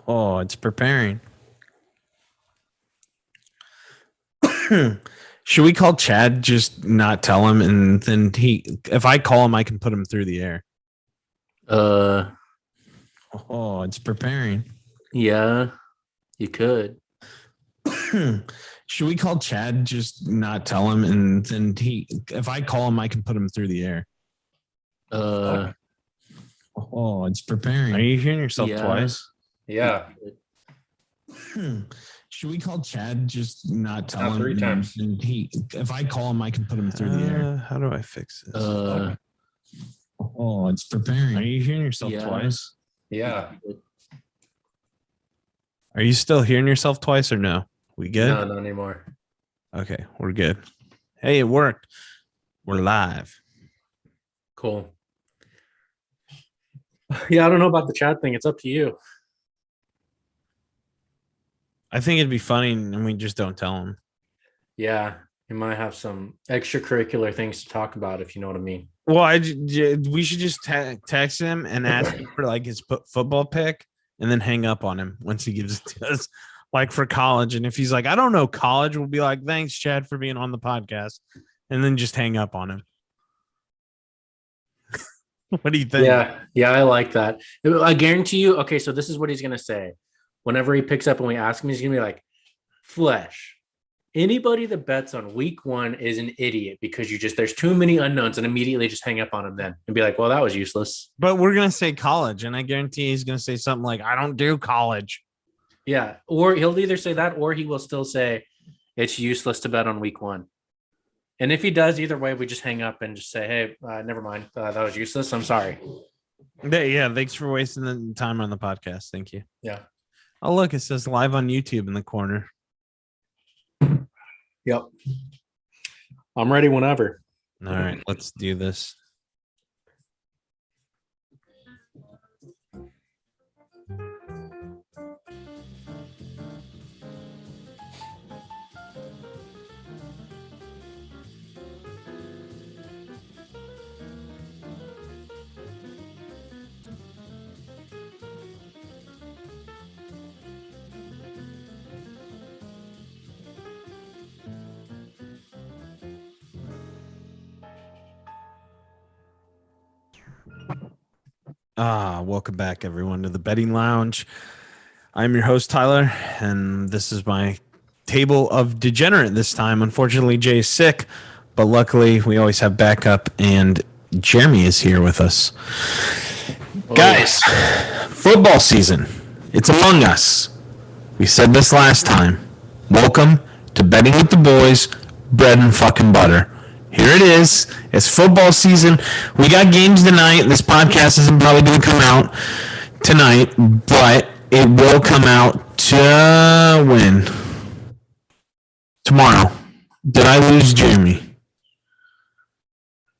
Oh, it's preparing. Should we call Chad? Just not tell him, and then if I call him, I can put him through the air. Oh, it's preparing. Yeah, you could. Should we call Chad? Just not tell him, and then if I call him, I can put him through the air. Oh, it's preparing. Are you hearing yourself twice? Yeah. Should we call Chad? Just not tell him. 3 times. And if I call him, I can put him through the air. How do I fix this? Oh, it's preparing. Are you hearing yourself twice? Yeah. Are you still hearing yourself twice or no? We good? No, not anymore. Okay, we're good. Hey, it worked. We're live. Cool. Yeah, I don't know about the chat thing. It's up to you. I think it'd be funny and we just don't tell him. Yeah, you might have some extracurricular things to talk about, if you know what I mean. Well, we should just text him and ask him for like his football pick and then hang up on him once he gives it to us, like for college. And if he's like, I don't know college, we'll be like, thanks, Chad, for being on the podcast. And then just hang up on him. What do you think? Yeah, I like that. I guarantee you. Okay, so this is what he's going to say. Whenever he picks up and we ask him, he's going to be like, Flesh, anybody that bets on week 1 is an idiot because there's too many unknowns, and immediately just hang up on him then and be like, well, that was useless. But we're going to say college, and I guarantee he's going to say something like, I don't do college. Yeah, or he'll either say that or he will still say it's useless to bet on week 1. And if he does, either way, we just hang up and just say, hey, never mind. That was useless. I'm sorry. Yeah, thanks for wasting the time on the podcast. Thank you. Yeah. Oh, look, it says live on YouTube in the corner. Yep. I'm ready whenever. All right, let's do this. Welcome back, everyone, to the Betting Lounge. I'm your host, Tyler, and this is my table of degenerate this time. Unfortunately, Jay is sick, but luckily we always have backup, and Jeremy is here with us. Guys, football season. It's among us. We said this last time. Welcome to Betting with the Boys, bread and fucking butter. Here it is. It's football season. We got games tonight. This podcast isn't probably going to come out tonight, but it will come out to when? Tomorrow. Did I lose Jeremy?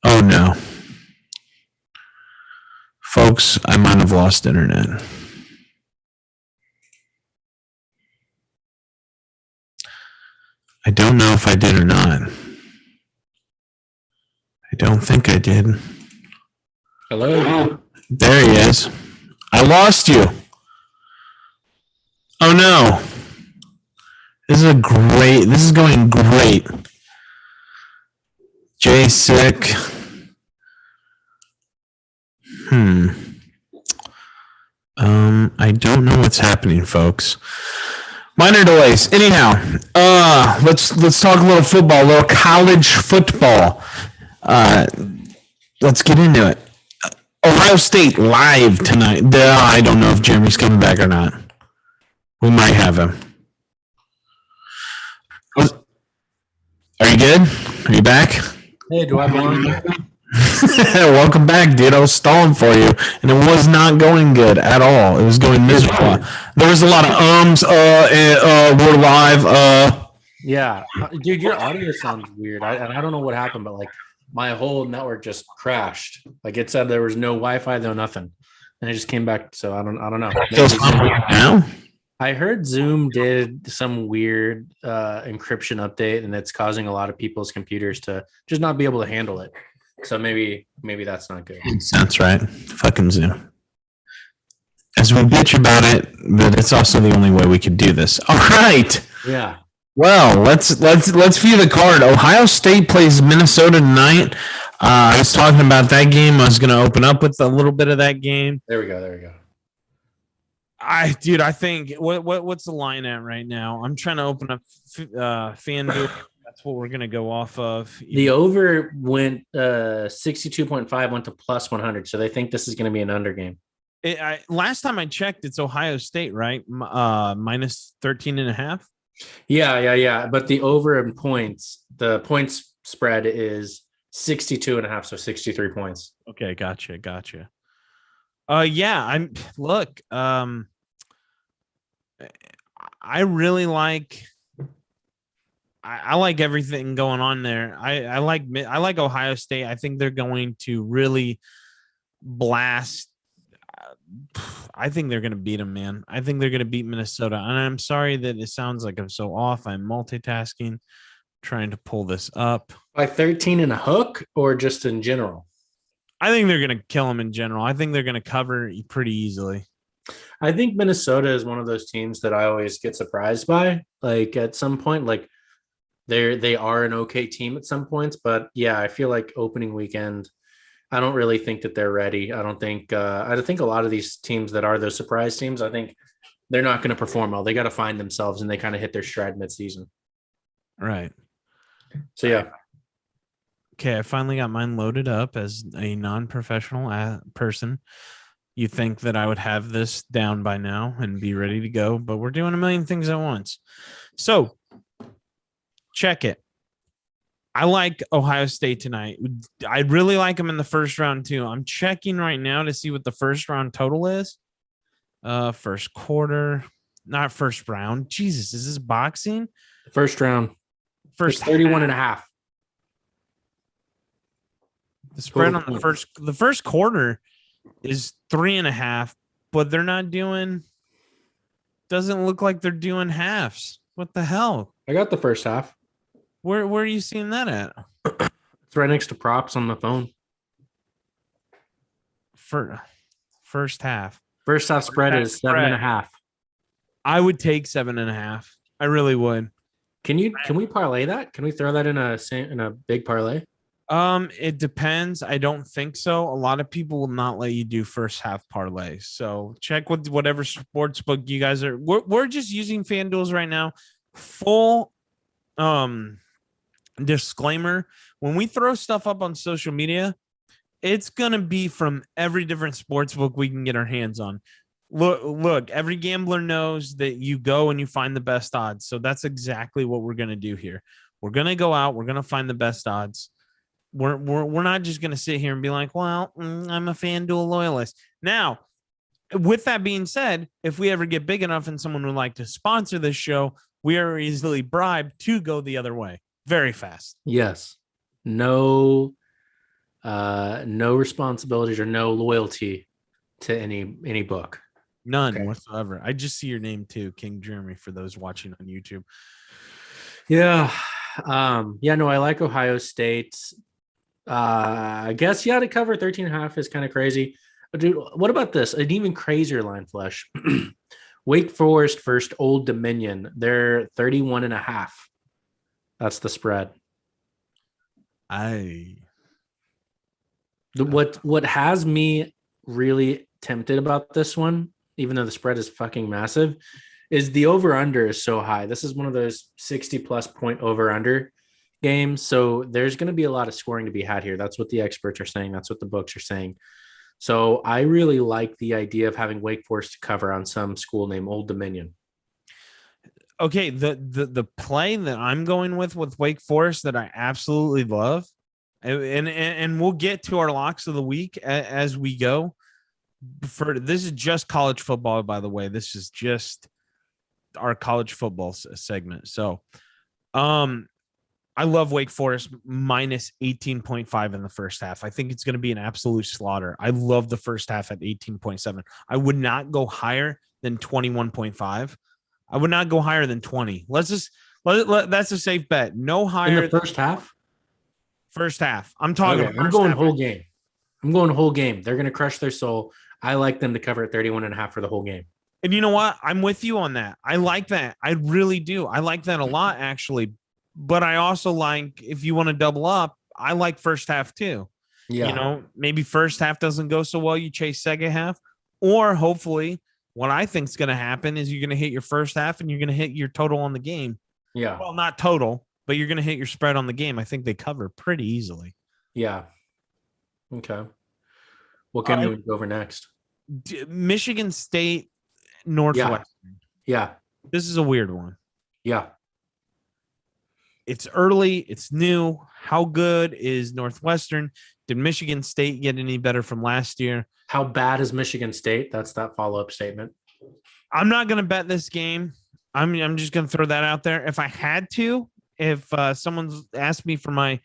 Oh, no. Folks, I might have lost internet. I don't know if I did or not. I don't think I did. Hello. There he is. I lost you. Oh no. This is going great. Jay sick. I don't know what's happening, folks. Minor delays. Anyhow, let's talk a little football, a little college football. Let's get into it. Ohio State live tonight. I don't know if Jeremy's coming back or not. We might have him. Are you good? Are you back? Hey, do I belong? Welcome back, dude. I was stalling for you, and it was not going good at all. It was going miserable. There was a lot of we're live. Yeah, dude, your audio sounds weird. I don't know what happened, but like my whole network just crashed. Like it said there was no Wi-Fi, no nothing, and it just came back. So I don't know. Now? I heard Zoom did some weird encryption update, and it's causing a lot of people's computers to just not be able to handle it. So maybe that's not good. That's right. Fucking Zoom. as we bitch about it, but it's also the only way we could do this. All right. Yeah. Well, let's view the card. Ohio State plays Minnesota tonight. I was talking about that game. I was going to open up with a little bit of that game. There we go. I think what's the line at right now? I'm trying to open up FanDuel. That's what we're going to go off of. The over went 62.5 went to plus 100, so they think this is going to be an under game. Last time I checked, it's Ohio State, right? Minus 13.5. Yeah. But the over in points, the points spread is 62.5, so 63 points. Okay, gotcha. Yeah, I really like. I like everything going on there. I like Ohio State. I think they're going to really blast. I think they're going to beat them, man. I think they're going to beat Minnesota. And I'm sorry that it sounds like I'm so off. I'm multitasking, trying to pull this up. By 13 and a hook, or just in general? I think they're going to kill them in general. I think they're going to cover pretty easily. I think Minnesota is one of those teams that I always get surprised by. Like at some point, like they are an okay team at some points, but yeah, I feel like opening weekend, I don't really think that they're ready. I think a lot of these teams that are those surprise teams, I think they're not going to perform well. They got to find themselves, and they kind of hit their stride midseason. Right. So yeah. Okay, I finally got mine loaded up as a non-professional person. You think that I would have this down by now and be ready to go, but we're doing a million things at once. So check it. I like Ohio State tonight. I really like them in the first round too. I'm checking right now to see what the first round total is. First quarter, not first round. Jesus, is this boxing? First round. First 31 and a half. The spread on the first quarter is 3.5, but they're not doing. Doesn't look like they're doing halves. What the hell? I got the first half. Where are you seeing that at? It's right next to props on the phone. First half. First half spread is 7.5. I would take 7.5. I really would. Can we parlay that? Can we throw that in a big parlay? It depends. I don't think so. A lot of people will not let you do first half parlays. So check with whatever sports book you guys are. We're just using FanDuel's right now. Full disclaimer: when we throw stuff up on social media, it's gonna be from every different sports book we can get our hands on. Look, every gambler knows that you go and you find the best odds. So that's exactly what we're gonna do here. We're gonna go out. We're gonna find the best odds. We're not just gonna sit here and be like, well, I'm a FanDuel loyalist. Now, with that being said, if we ever get big enough and someone would like to sponsor this show, we are easily bribed to go the other way very fast. Yes. No responsibilities or no loyalty to any book. None whatsoever. I just see your name too, King Jeremy, for those watching on YouTube. Yeah. No, I like Ohio State. I guess, to cover 13.5 is kind of crazy. But dude, what about this? An even crazier line, Flesh. Wake Forest versus Old Dominion. They're 31.5. That's the spread. What has me really tempted about this one, even though the spread is fucking massive, is the over-under is so high. This is one of those 60-plus point over-under games. So there's going to be a lot of scoring to be had here. That's what the experts are saying. That's what the books are saying. So I really like the idea of having Wake Forest to cover on some school named Old Dominion. Okay, the play that I'm going with Wake Forest that I absolutely love, and we'll get to our locks of the week as we go. This is just college football, by the way. This is just our college football segment. So, I love Wake Forest minus 18.5 in the first half. I think it's going to be an absolute slaughter. I love the first half at 18.7. I would not go higher than 21.5. I would not go higher than 20. That's a safe bet. No higher in the first half. First half. I'm talking. Okay, I'm going whole game. I'm going whole game. They're going to crush their soul. I like them to cover at 31.5 for the whole game. And you know what? I'm with you on that. I like that. I really do. I like that a lot, actually. But I also like, if you want to double up, I like first half too. Yeah. Maybe first half doesn't go so well. You chase second half, or hopefully, what I think is going to happen is you're going to hit your first half and you're going to hit your total on the game. Yeah. Well, not total, but you're going to hit your spread on the game. I think they cover pretty easily. Yeah. Okay. What game do we go over next? Michigan State, Yeah. Northwestern. Yeah. This is a weird one. Yeah. It's early. It's new. How good is Northwestern? Did Michigan State get any better from last year? How bad is Michigan State? That's that follow-up statement. I'm not going to bet this game. I'm just going to throw that out there. If I had to, if someone's asked me for my,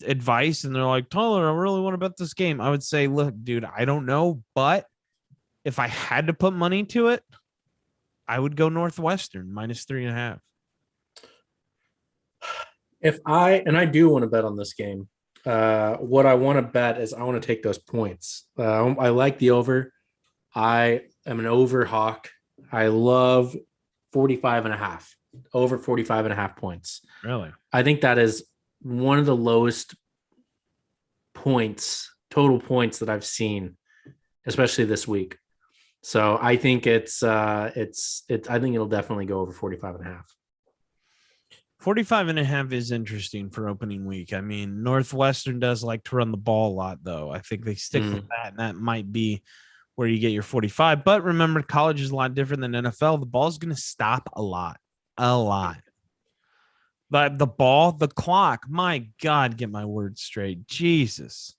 advice and they're like, Tyler, I really want to bet this game, I would say, look, dude, I don't know. But if I had to put money to it, I would go Northwestern -3.5. I do want to bet on this game. What I want to bet is I want to take those points. I like the over. I am an over hawk. I love 45.5, over 45.5 points. Really? I think that is one of the lowest total points that I've seen, especially this week. So I think I think it'll definitely go over 45.5. 45.5 is interesting for opening week. I mean, Northwestern does like to run the ball a lot, though. I think they stick with that, and that might be where you get your 45. But remember, college is a lot different than NFL. The ball's going to stop a lot. But the clock, my God, get my words straight. Jesus.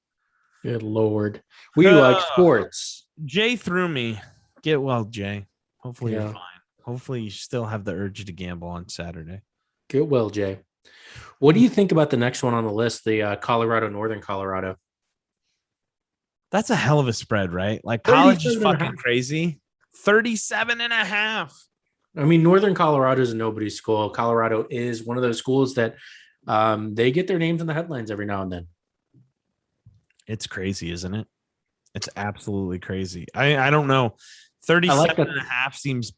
Good Lord. We like sports. Jay threw me. Get well, Jay. Hopefully you're fine. Hopefully you still have the urge to gamble on Saturday. Get well, Jay. What do you think about the next one on the list, the Northern Colorado? That's a hell of a spread, right? Like college is fucking crazy. 37.5. I mean, Northern Colorado is nobody's school. Colorado is one of those schools that they get their names in the headlines every now and then. It's crazy, isn't it? It's absolutely crazy. I don't know. 37.5 seems...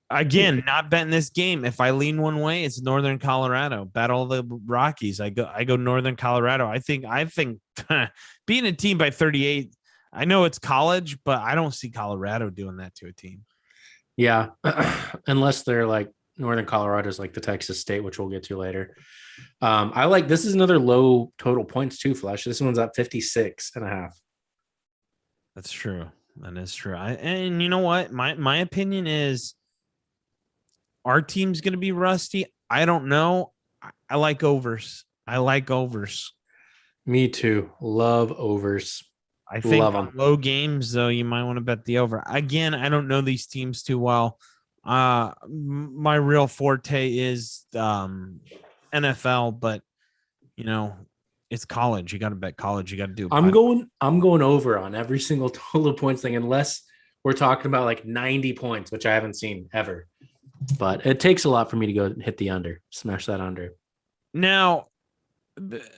Again, not betting this game. If I lean one way, it's Northern Colorado. Battle of the Rockies. I go Northern Colorado. I think being a team by 38, I know it's college, but I don't see Colorado doing that to a team. Yeah, unless they're like Northern Colorado is like the Texas State, which we'll get to later. I like this is another low total points too, Flesh. This one's at 56.5. That's true. That is true. And you know what? My opinion is our team's going to be rusty. I don't know. I like overs. Me too. Love overs. I think on low games, though, you might want to bet the over. Again, I don't know these teams too well. My real forte is NFL, but it's college. You got to bet college. You got to do. I'm going over on every single total points thing, unless we're talking about like 90 points, which I haven't seen ever. But it takes a lot for me to go hit the under, smash that under. Now,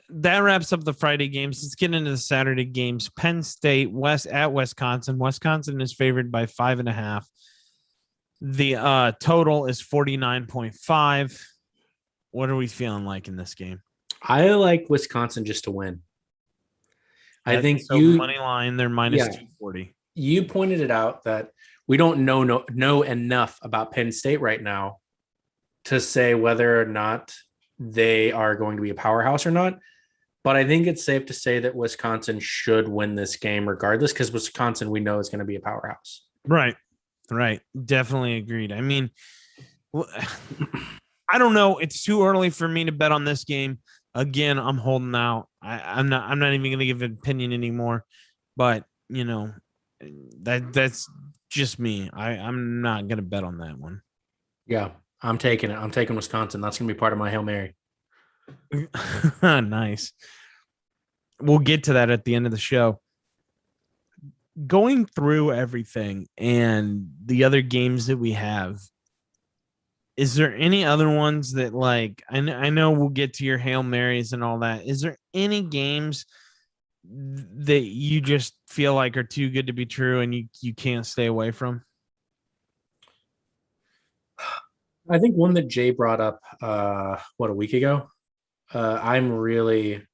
that wraps up the Friday games. Let's get into the Saturday games. Penn State at Wisconsin. Wisconsin is favored by 5.5. The total is 49.5. What are we feeling like in this game? I like Wisconsin just to win. I think money line. They're -240. You pointed it out that we don't know enough about Penn State right now to say whether or not they are going to be a powerhouse or not. But I think it's safe to say that Wisconsin should win this game regardless, because Wisconsin, we know, is going to be a powerhouse. Right. Definitely agreed. I mean, I don't know. It's too early for me to bet on this game. Again, I'm holding out. I'm not even going to give an opinion anymore. But, that's just me. I'm not going to bet on that one. Yeah, I'm taking it. I'm taking Wisconsin. That's going to be part of my Hail Mary. Nice. We'll get to that at the end of the show. Going through everything and the other games that we have, is there any other ones that, like, I know we'll get to your Hail Marys and all that. Is there any games that you just feel like are too good to be true and you can't stay away from? I think one that Jay brought up, a week ago. I'm really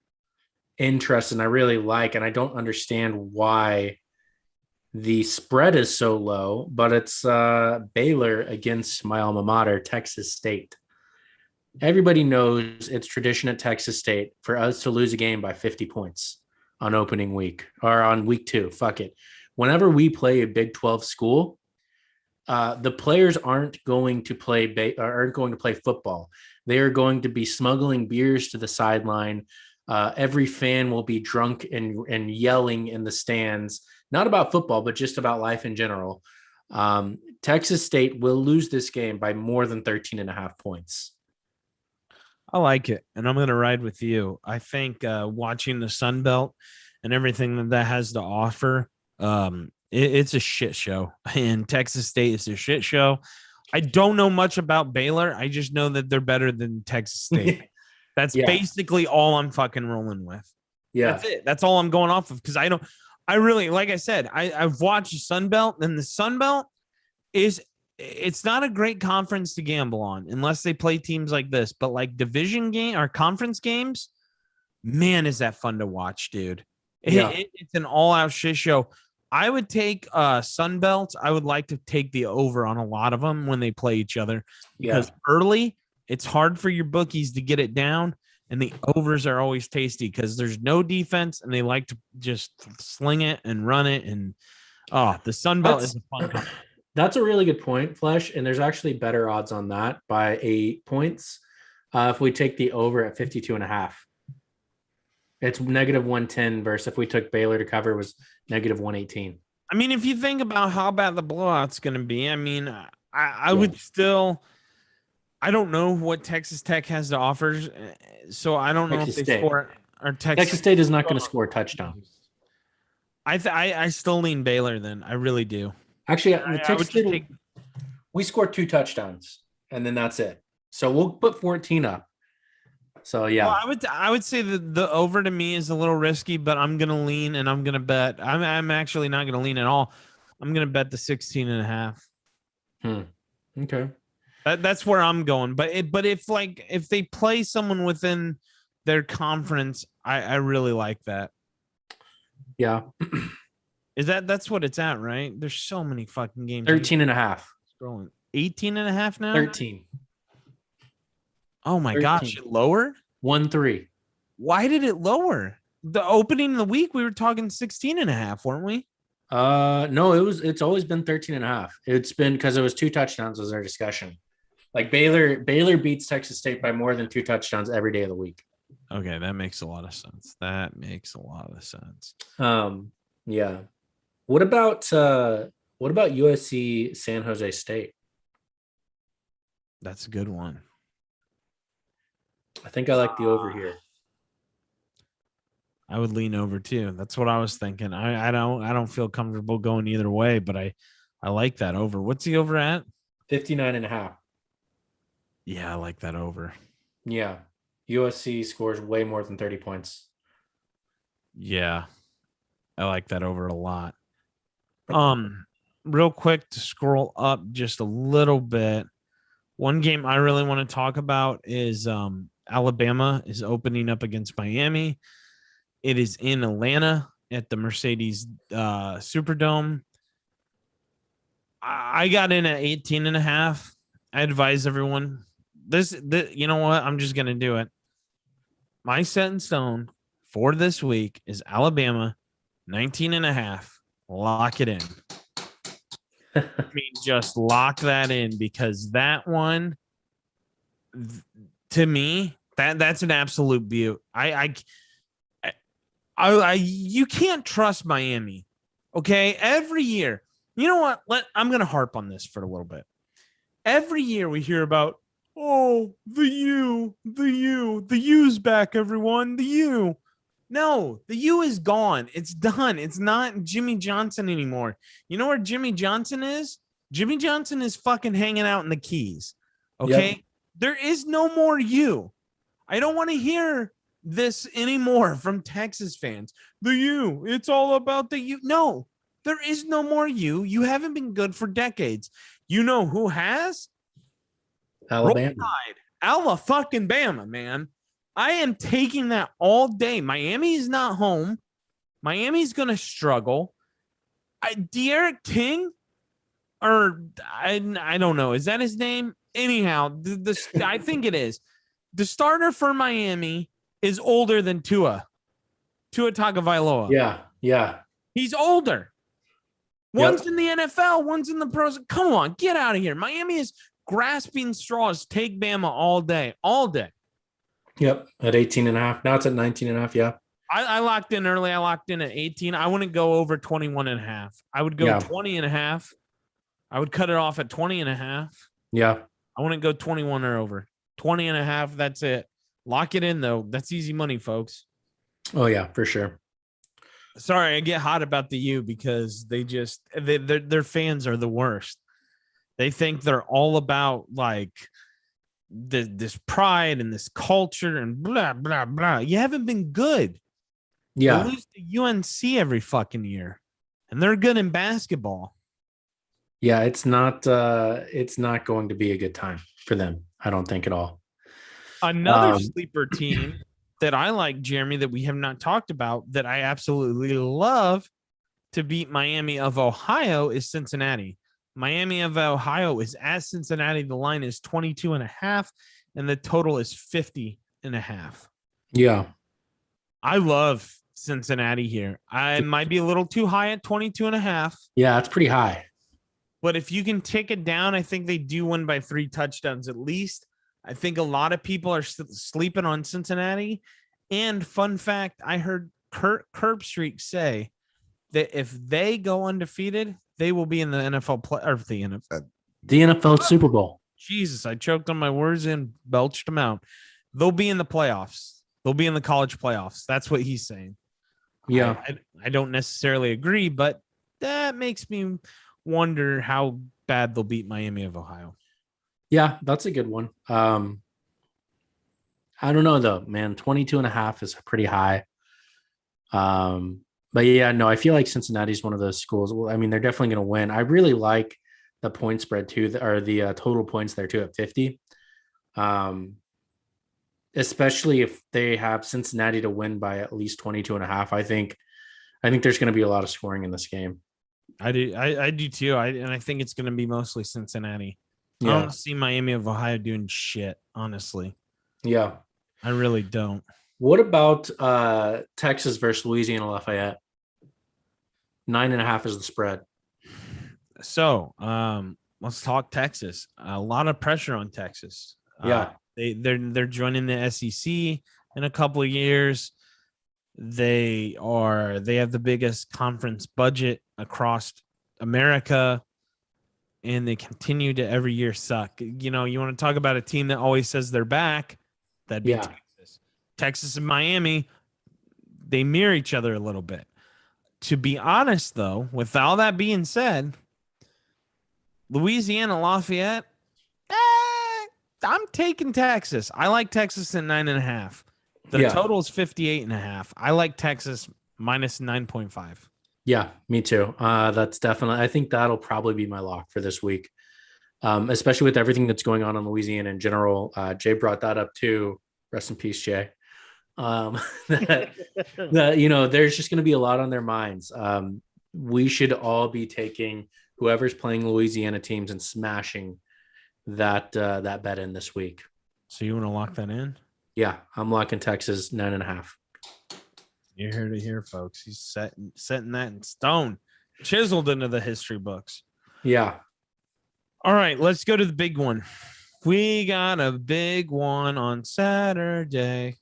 interested and I really like, and I don't understand why the spread is so low, but it's Baylor against my alma mater, Texas State. Everybody knows it's tradition at Texas State for us to lose a game by 50 points on opening week or on week 2. Fuck it. Whenever we play a Big 12 school, the players aren't going to play football. They are going to be smuggling beers to the sideline. Every fan will be drunk and yelling in the stands, not about football, but just about life in general. Texas State will lose this game by more than 13.5 points. I like it, and I'm going to ride with you. I think watching the Sun Belt and everything that has to offer, it's a shit show. And Texas State is a shit show. I don't know much about Baylor. I just know that they're better than Texas State. That's basically all I'm fucking rolling with. Yeah. That's it. That's all I'm going off of, because I really, like I said, I've watched the Sun Belt, and the Sun Belt it's not a great conference to gamble on unless they play teams like this, but like division game or conference games, man, is that fun to watch, dude. It's an all-out shit show. I would take Sun Belt. I would like to take the over on a lot of them when they play each other, because early it's hard for your bookies to get it down, and the overs are always tasty because there's no defense and they like to just sling it and run it. And the Sun Belt is a fun conference. That's a really good point, Flesh. And there's actually better odds on that by 8 points. If we take the over at 52.5, it's -110 versus if we took Baylor to cover, it was -118. I mean, if you think about how bad the blowout's going to be, I mean, I would still, I don't know what Texas Tech has to offer. So I don't know if they score, or Texas State is not going to score a touchdown. I still lean Baylor then. I really do. Actually, Texas State, we scored 2 touchdowns, and then that's it. So we'll put 14 up. So yeah, well, I would say that the over to me is a little risky, but I'm gonna lean and I'm gonna bet. I'm actually not gonna lean at all. I'm gonna bet the 16.5. Okay, that's where I'm going. But if they play someone within their conference, I really like that. Yeah. That's what it's at, right? There's so many fucking games. 13.5. Scrolling. 18.5 now? 13. Oh my 13. Gosh, it lowered? 1-3. Why did it lower? The opening of the week, we were talking 16.5, weren't we? No, it's always been 13.5. It's been because it was 2 touchdowns was our discussion. Like Baylor beats Texas State by more than 2 touchdowns every day of the week. Okay, that makes a lot of sense. Yeah. What about USC San Jose State? That's a good one. I think I like the over here. I would lean over too. That's what I was thinking. I don't feel comfortable going either way, but I like that over. What's the over at? 59.5. Yeah, I like that over. Yeah. USC scores way more than 30 points. Yeah. I like that over a lot. Real quick to scroll up just a little bit. One game I really want to talk about is Alabama is opening up against Miami. It is in Atlanta at the Mercedes Superdome. I got in at 18.5. I advise everyone this, you know what? I'm just going to do it. My set in stone for this week is Alabama 19.5. Lock it in. I mean, just lock that in, because that one, to me, that's an absolute beaut. You can't trust Miami. Okay, every year. You know what? I'm gonna harp on this for a little bit. Every year we hear about, the U's back, everyone. The U. No, the U is gone. It's done. It's not Jimmy Johnson anymore. You know where Jimmy Johnson is? Jimmy Johnson is fucking hanging out in the Keys. Okay? Yep. There is no more U. I don't want to hear this anymore from Texas fans. The U, it's all about the U. No, there is no more U. You haven't been good for decades. You know who has? Alabama. Roll Tide. Alabama, man. I am taking that all day. Miami's not home. Miami's going to struggle. De'Aaron King, or I don't know. Is that his name? Anyhow, I think it is. The starter for Miami is older than Tua Tagovailoa. Yeah. He's older. One's in the NFL, one's in the pros. Come on, get out of here. Miami is grasping straws. Take Bama all day. Yep, at 18.5. Now it's at 19.5. Yeah. I locked in early. I locked in at 18. I wouldn't go over 21.5. I would go 20.5. I would cut it off at 20.5. Yeah. I wouldn't go 21 or over. 20.5. That's it. Lock it in, though. That's easy money, folks. Oh, yeah, for sure. Sorry, I get hot about the U because their fans are the worst. They think they're all about like this pride and this culture and blah, blah, blah. You haven't been good. Yeah. They lose to UNC every fucking year, and they're good in basketball. Yeah, it's not going to be a good time for them. I don't think at all. Another sleeper team that I like, Jeremy, that we have not talked about that I absolutely love to beat Miami of Ohio is Cincinnati. Miami of Ohio is at Cincinnati. The line is 22.5, and the total is 50.5. Yeah. I love Cincinnati here. I might be a little too high at 22.5. Yeah, it's pretty high. But if you can take it down, I think they do win by 3 touchdowns at least. I think a lot of people are sleeping on Cincinnati. And fun fact, I heard Curb Street say that if they go undefeated, they will be in the NFL the NFL Super Bowl. Jesus, I choked on my words and belched them out. They'll be in the playoffs. They'll be in the college playoffs. That's what he's saying. Yeah. I don't necessarily agree, but that makes me wonder how bad they'll beat Miami of Ohio. Yeah, that's a good one. I don't know though, man. 22.5 is pretty high. But yeah, no, I feel like Cincinnati's one of those schools. Well, I mean, they're definitely going to win. I really like the point spread too, or the total points there too at 50. Especially if they have Cincinnati to win by at least 22.5. I think there's going to be a lot of scoring in this game. I do too. And I think it's going to be mostly Cincinnati. Yeah. I don't see Miami of Ohio doing shit, honestly. Yeah. I really don't. What about Texas versus Louisiana Lafayette? 9.5 is the spread. So let's talk Texas. A lot of pressure on Texas. Yeah. They're joining the SEC in a couple of years. They have the biggest conference budget across America, and they continue to every year suck. You know, you want to talk about a team that always says they're back, that'd be Texas. Texas and Miami, they mirror each other a little bit. To be honest, though, with all that being said, Louisiana Lafayette, I'm taking Texas. I like Texas at 9.5. The total is 58.5. I like Texas minus 9.5. Yeah, me too. That's definitely, I think that'll probably be my lock for this week. Especially with everything that's going on in Louisiana in general. Jay brought that up too. Rest in peace, Jay. That you know, there's just going to be a lot on their minds. We should all be taking whoever's playing Louisiana teams and smashing that bet in this week. So you want to lock that in? Yeah, I'm locking Texas 9.5. You're here to hear, folks. He's setting that in stone, chiseled into the history books. Yeah. All right, let's go to the big one. We got a big one on Saturday.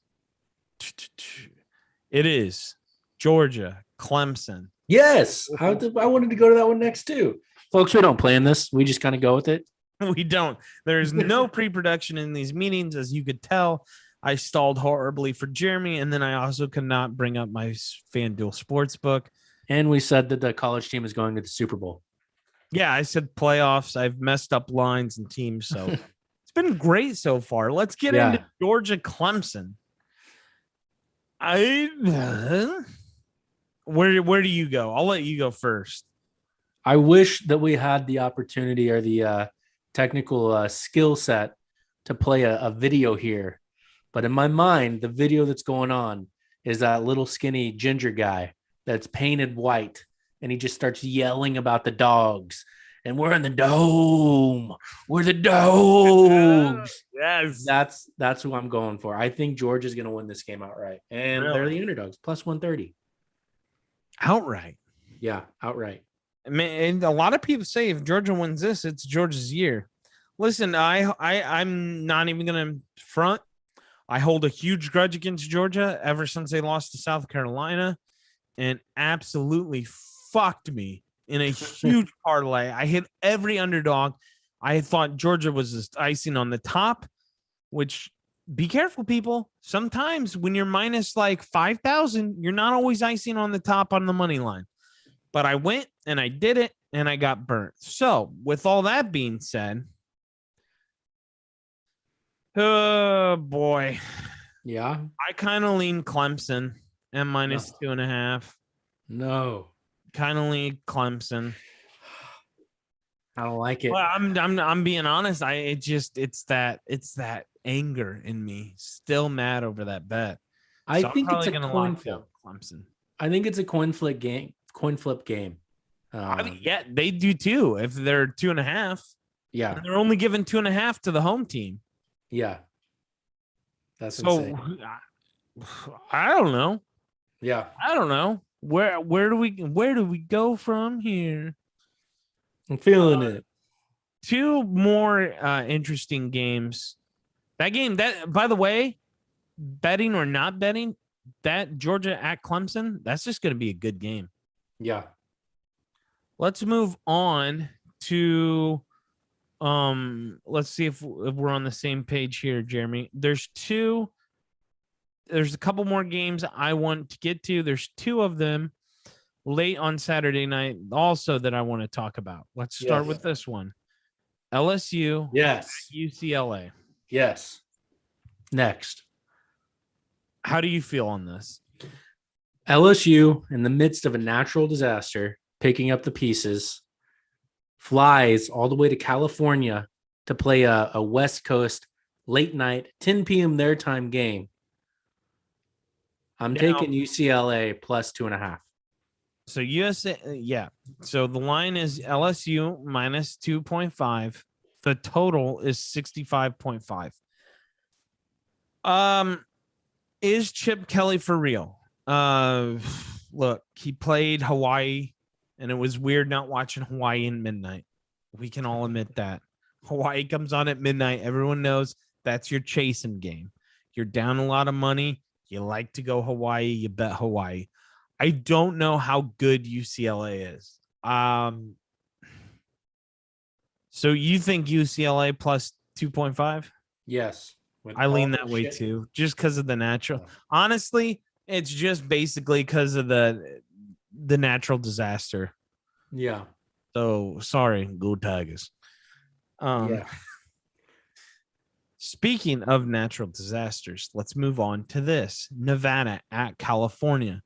It is Georgia, Clemson. Yes, I wanted to go to that one next too. Folks, we don't plan this. We just kind of go with it. We don't. There's no pre-production in these meetings, as you could tell. I stalled horribly for Jeremy, and then I also could not bring up my FanDuel Sportsbook. And we said that the college team is going to the Super Bowl. Yeah, I said playoffs. I've messed up lines and teams, so it's been great so far. Let's get into Georgia Clemson. Where do you go? I'll let you go first. I wish that we had the opportunity or the technical skill set to play a video here. But in my mind, the video that's going on is that little skinny ginger guy that's painted white. And he just starts yelling about the dogs. And we're in the dome. We're the dogs. Yes. That's who I'm going for. I think Georgia's going to win this game outright. And they're Really? the underdogs, plus 130. Outright. Yeah, outright. I mean, and a lot of people say if Georgia wins this, it's Georgia's year. Listen, I'm not even gonna front. I hold a huge grudge against Georgia ever since they lost to South Carolina and absolutely fucked me in a huge parlay. I hit every underdog. I thought Georgia was just icing on the top, which be careful, people. Sometimes when you're minus like 5,000, you're not always icing on the top on the money line. But I went and I did it and I got burnt. So, with all that being said, oh boy. Yeah. I kind of lean Clemson and minus 2.5. No. Kind of lean Clemson. I don't like it. Well, I'm being honest. It's that anger in me. Still mad over that bet. I think it's a coin flip. Clemson. I think it's a coin flip game. I mean, yeah, they do too. If they're 2.5, Yeah, and they're only giving 2.5 to the home team. Yeah, that's so. insane. I don't know. Yeah, I don't know where do we go from here? I'm feeling it. Two more interesting games. That by the way, betting or not betting, that Georgia at Clemson, that's just going to be a good game. Yeah. Let's move on to let's see if we're on the same page here, Jeremy. There's a couple more games I want to get to. There's two of them late on Saturday night also that I want to talk about. Let's start with this one. LSU. Yes. UCLA. Yes. Next. How do you feel on this? LSU, in the midst of a natural disaster, picking up the pieces, flies all the way to California to play a West Coast late night, 10 p.m. their time game. I'm taking UCLA plus 2.5. So USA, yeah. So the line is LSU minus 2.5. The total is 65.5. Is Chip Kelly for real? Look, he played Hawaii, and it was weird not watching Hawaii in midnight. We can all admit that. Hawaii comes on at midnight. Everyone knows that's your chasing game. You're down a lot of money. You like to go Hawaii. You bet Hawaii. I don't know how good UCLA is. So you think UCLA plus 2.5? Yes. I lean that way too, just because of the natural. Honestly, it's just basically because of the natural disaster. Yeah. So sorry, go Tigers. Yeah. Speaking of natural disasters, let's move on to this. Nevada at California.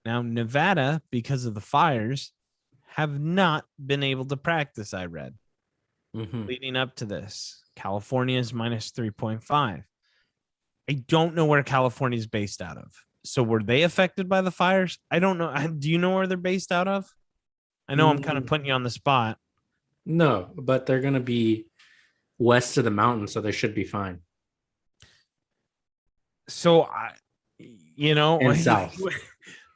Now, Nevada, because of the fires, have not been able to practice, I read. Leading up to this. California is minus 3.5. I don't know where California is based out of. So were they affected by the fires? I don't know. Do you know where they're based out of? I know I'm kind of putting you on the spot. No, but they're going to be west of the mountain, so they should be fine. So, and south.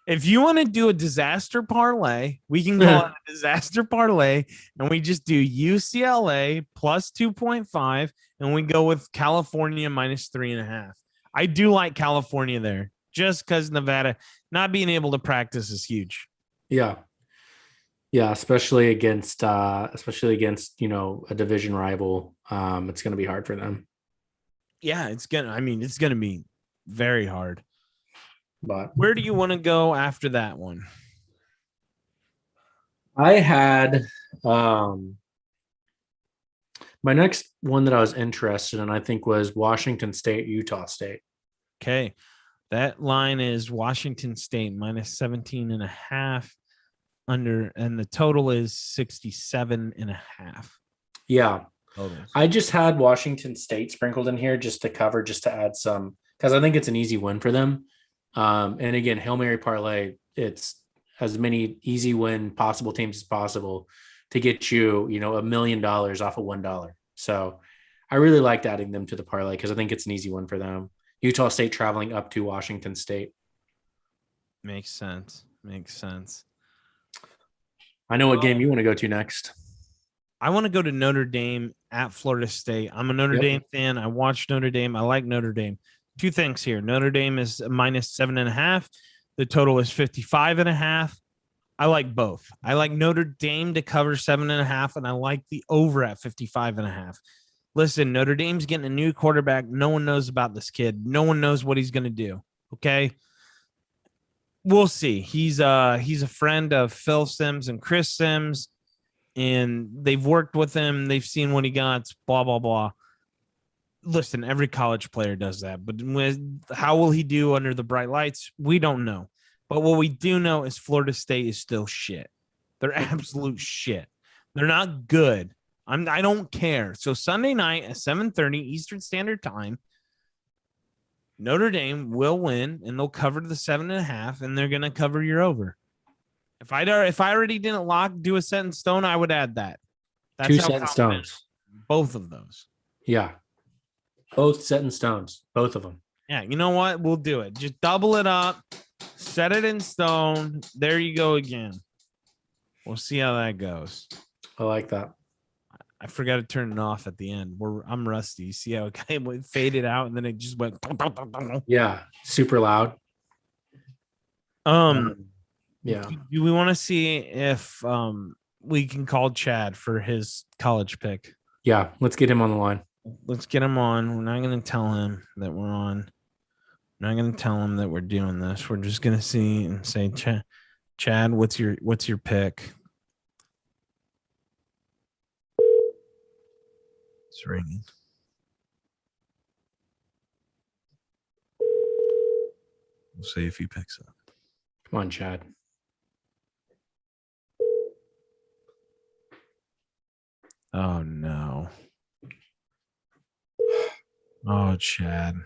If you want to do a disaster parlay, we can call it a disaster parlay, and we just do UCLA plus 2.5, and we go with California minus 3.5. I do like California there, just because Nevada not being able to practice is huge. Yeah. Yeah, especially against a division rival. It's going to be hard for them. Yeah, it's going to be very hard. But where do you want to go after that one? I had my next one that I was interested in, I think, was Washington State, Utah State. Okay. That line is Washington State minus 17.5 under, and the total is 67.5. Yeah. Totals. I just had Washington State sprinkled in here just to cover, just to add some, because I think it's an easy win for them. And again, Hail Mary parlay, it's as many easy win possible teams as possible to get you, $1 million off of $1. So I really liked adding them to the parlay because I think it's an easy one for them. Utah State traveling up to Washington State. Makes sense. I know what game you want to go to next. I want to go to Notre Dame at Florida State. I'm a Notre Dame fan. I watched Notre Dame. I like Notre Dame. Two things here. Notre Dame is minus 7.5. The total is 55.5. I like both. I like Notre Dame to cover 7.5, and I like the over at 55.5. Listen, Notre Dame's getting a new quarterback. No one knows about this kid. No one knows what he's going to do. Okay. We'll see. He's a friend of Phil Simms and Chris Simms, and they've worked with him. They've seen what he got, blah, blah, blah. Listen, every college player does that, but how will he do under the bright lights? We don't know. But what we do know is Florida State is still shit. They're absolute shit. They're not good. I don't care. So Sunday night at 7:30 Eastern Standard Time, Notre Dame will win, and they'll cover the 7.5, and they're going to cover your over. If I already didn't do a set in stone, I would add that. That's 2 set in stones. Both of those. Yeah. Both set in stones. Both of them. Yeah. You know what? We'll do it. Just double it up. Set it in stone. There you go again. We'll see how that goes. I like that. I forgot to turn it off at the end. I'm rusty. You see how it kind of faded out and then it just went. Yeah. Super loud. Yeah. Do we want to see if we can call Chad for his college pick? Yeah. Let's get him on the line. Let's get him on. We're not going to tell him that we're on. We're not going to tell him that we're doing this. We're just going to see and say, Chad, what's your pick? It's ringing. We'll see if he picks up. Come on, Chad. Oh, no. Oh, Chad.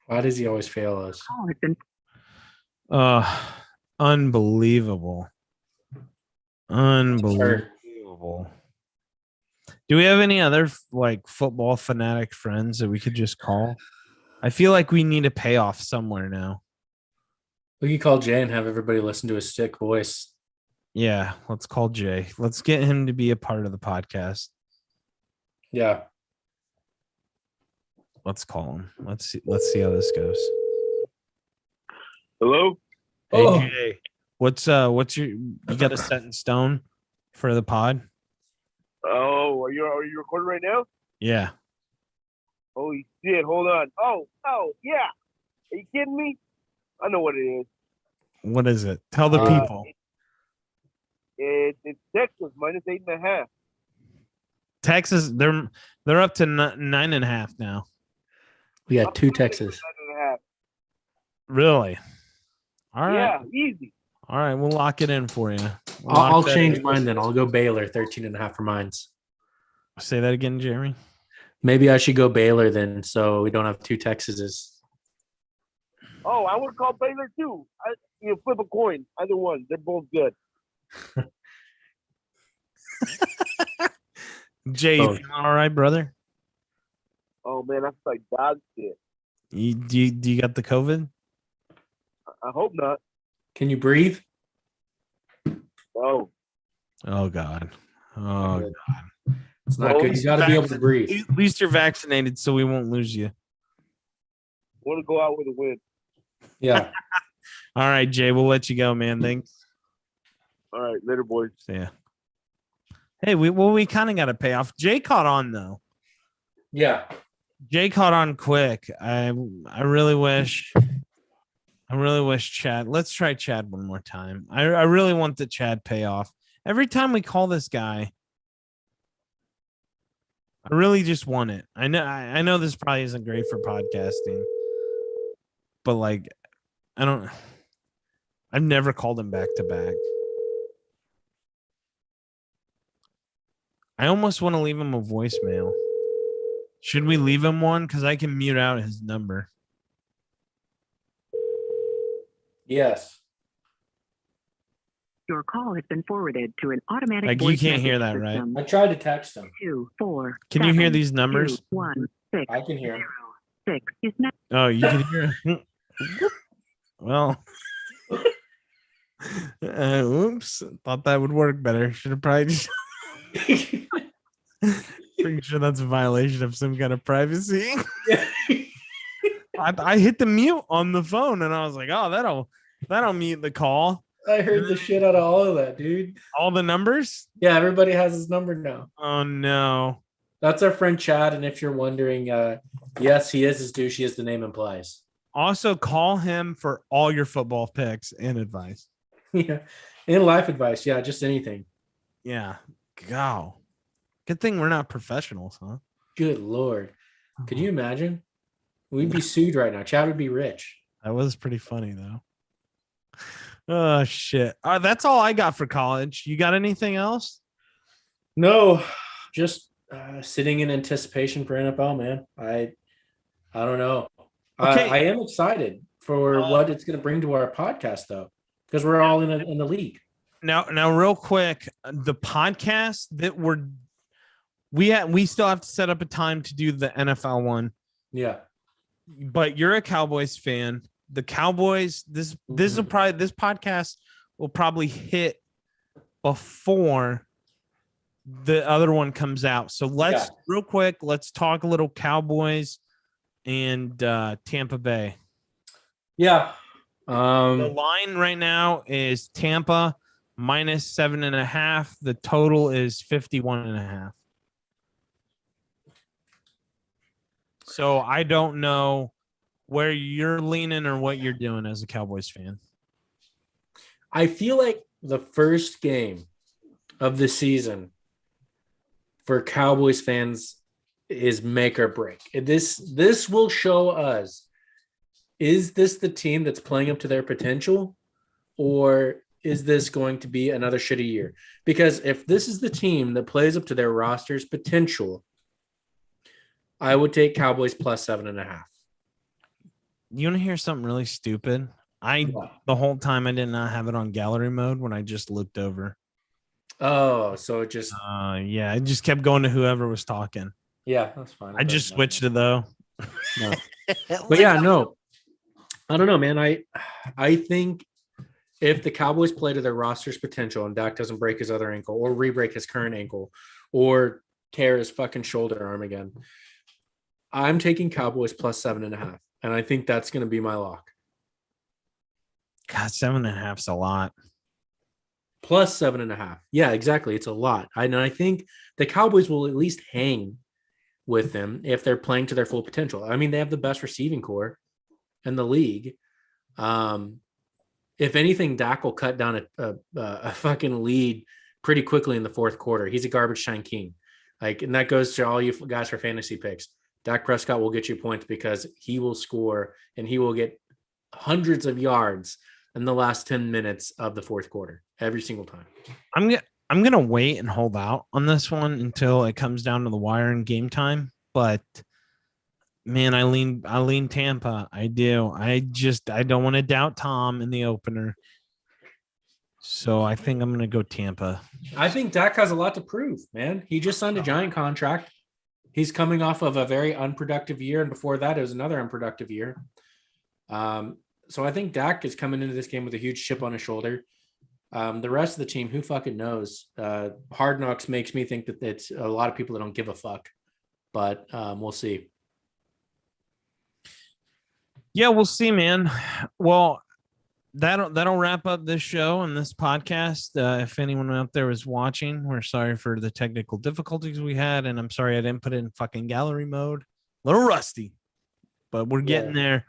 Why does he always fail us? Unbelievable. Unbelievable. Do we have any other football fanatic friends that we could just call? I feel like we need a payoff somewhere now. We could call Jay and have everybody listen to his sick voice. Yeah, let's call Jay. Let's get him to be a part of the podcast. Yeah. Let's call him. Let's see how this goes. Hello? Hey, Jay. What's you got a set in stone for the pod? Oh, are you recording right now? Yeah. Holy shit, hold on. Oh, yeah. Are you kidding me? I know what it is. What is it? Tell the people. It's Texas minus 8.5. Texas, they're up to 9.5 now. We got 2 Texas. 9.5. Really? All right. Yeah, easy. All right, we'll lock it in for you. I'll change mine then. I'll go Baylor 13.5 for mines. Say that again, Jeremy. Maybe I should go Baylor then, so we don't have 2 Texases. Oh, I would call Baylor too. You flip a coin. Either one. They're both good. Jay, you feeling all right, brother? Oh man, that's like dog shit. Do you got the COVID? I hope not. Can you breathe? No. Oh God. Oh God. It's not good. You got to be able to breathe. At least you're vaccinated, so we won't lose you. Want to go out with a win. Yeah. All right, Jay, we'll let you go, man. Thanks. All right, later, boys. Yeah. Hey, we kind of got to pay off. Jay caught on though. Yeah. Jay caught on quick. I really wish Chad. Let's try Chad one more time. I really want the Chad payoff. Every time we call this guy, I really just want it. I know this probably isn't great for podcasting, but like, I've never called him back to back. I almost want to leave him a voicemail. Should we leave him one? Because I can mute out his number. Yes. Your call has been forwarded to an automatic Like, voice you can't hear message that, right? system. I tried to text him. 2 4 Can you hear 7 these numbers? 2 1 6 I can hear him. 0 6 is not. Oh, you can hear. Well, oops. Thought that would work better. Should have probably just. Pretty sure that's a violation of some kind of privacy. I hit the mute on the phone and I was like, oh, that'll mute the call. I heard the shit out of all of that, dude. All the numbers? Yeah, everybody has his number now. Oh no. That's our friend Chad. And if you're wondering, yes, he is as douchey as the name implies. Also, call him for all your football picks and advice. Yeah. And life advice. Yeah, just anything. Yeah. Go. Good thing we're not professionals, huh? Good Lord. Could you imagine? We'd be sued right now. Chad would be rich. That was pretty funny, though. Oh, shit. That's all I got for college. You got anything else? No, just sitting in anticipation for NFL, man. I don't know. Okay. I am excited for what it's going to bring to our podcast, though, because we're all in the league. Now, real quick, the podcast that we still have to set up a time to do the NFL one. Yeah. But you're a Cowboys fan. The Cowboys, this podcast will probably hit before the other one comes out. So real quick, let's talk a little Cowboys and Tampa Bay. Yeah. The line right now is Tampa -7.5. The total is 51.5. So I don't know where you're leaning or what you're doing as a Cowboys fan. I feel like the first game of the season for Cowboys fans is make or break. This will show us, is this the team that's playing up to their potential, or is this going to be another shitty year? Because if this is the team that plays up to their roster's potential, I would take Cowboys +7.5. You want to hear something really stupid? The whole time I did not have it on gallery mode when I just looked over. Oh, so it just yeah, it just kept going to whoever was talking. Yeah, that's fine. I just switched it though. No. But yeah, no. I don't know, man. I think if the Cowboys play to their roster's potential and Dak doesn't break his other ankle or re-break his current ankle or tear his fucking shoulder arm again, I'm taking Cowboys +7.5. And I think that's going to be my lock. God, 7.5 is a lot. +7.5. Yeah, exactly. It's a lot. I think the Cowboys will at least hang with them if they're playing to their full potential. I mean, they have the best receiving core in the league. If anything, Dak will cut down a fucking lead pretty quickly in the fourth quarter. He's a garbage time king. And that goes to all you guys for fantasy picks. Dak Prescott will get you points because he will score and he will get hundreds of yards in the last 10 minutes of the fourth quarter every single time. I'm going to wait and hold out on this one until it comes down to the wire in game time. But man, I lean Tampa. I do. I don't want to doubt Tom in the opener. So I think I'm going to go Tampa. I think Dak has a lot to prove, man. He just signed a giant contract. He's coming off of a very unproductive year. And before that, it was another unproductive year. So I think Dak is coming into this game with a huge chip on his shoulder. The rest of the team, who fucking knows? Hard Knocks makes me think that it's a lot of people that don't give a fuck. But we'll see. Yeah, we'll see, man. Well, that'll wrap up this show and this podcast. If anyone out there is watching, we're sorry for the technical difficulties we had, and I'm sorry I didn't put it in fucking gallery mode. A little rusty, but we're getting there.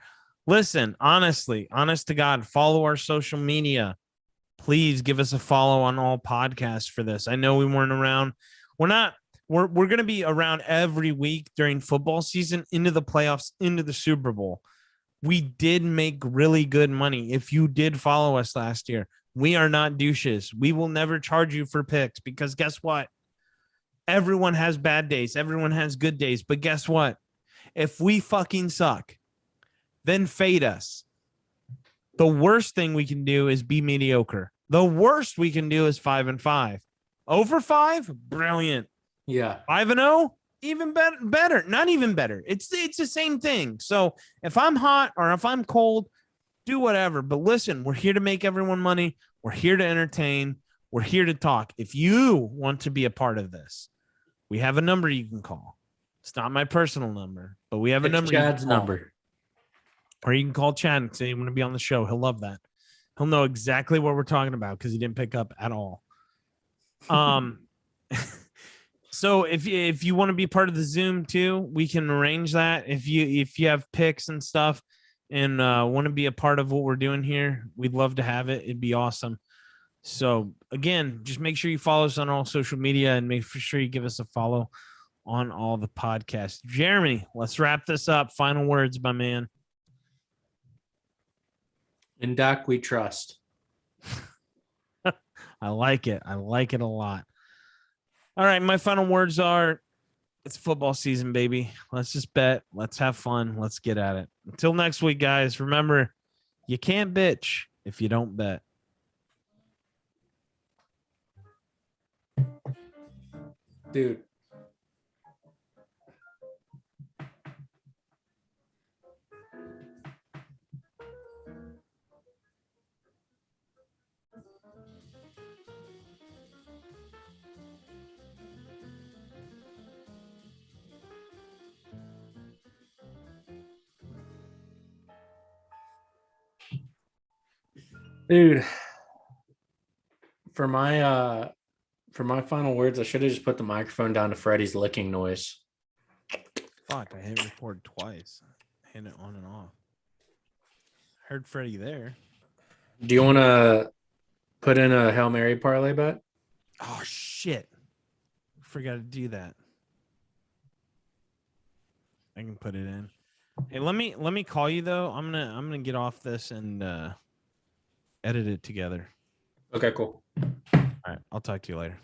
Listen, honest to God, follow our social media. Please give us a follow on all podcasts for this. I know we weren't around. We're going to be around every week during football season, into the playoffs, into the Super Bowl. We did make really good money. If you did follow us last year, we are not douches. We will never charge you for picks because guess what? Everyone has bad days. Everyone has good days. But guess what? If we fucking suck, then fade us. The worst thing we can do is be mediocre. The worst we can do is 5-5. Over 5, brilliant. Yeah. 5-0, even better. Not even better. It's the same thing. So if I'm hot or if I'm cold, do whatever. But listen, we're here to make everyone money. We're here to entertain. We're here to talk. If you want to be a part of this, we have a number you can call. It's not my personal number, but we have a number. Chad's number. Or you can call Chad and say you want to be on the show. He'll love that. He'll know exactly what we're talking about because he didn't pick up at all. So if you want to be part of the Zoom too, we can arrange that. If you have picks and stuff and want to be a part of what we're doing here, we'd love to have it. It'd be awesome. So again, just make sure you follow us on all social media and make sure you give us a follow on all the podcasts. Jeremy, let's wrap this up. Final words, my man. In Dak, we trust. I like it. I like it a lot. All right. My final words are it's football season, baby. Let's just bet. Let's have fun. Let's get at it. Until next week, guys, remember, you can't bitch if you don't bet. Dude. Dude, for my final words, I should have just put the microphone down to Freddie's licking noise. Fuck, I hit record twice. I hit it on and off. Heard Freddie there. Do you want to put in a Hail Mary parlay bet? Oh shit. Forgot to do that. I can put it in. Hey, let me call you though. I'm gonna get off this and edit it together. Okay, cool. All right, I'll talk to you later.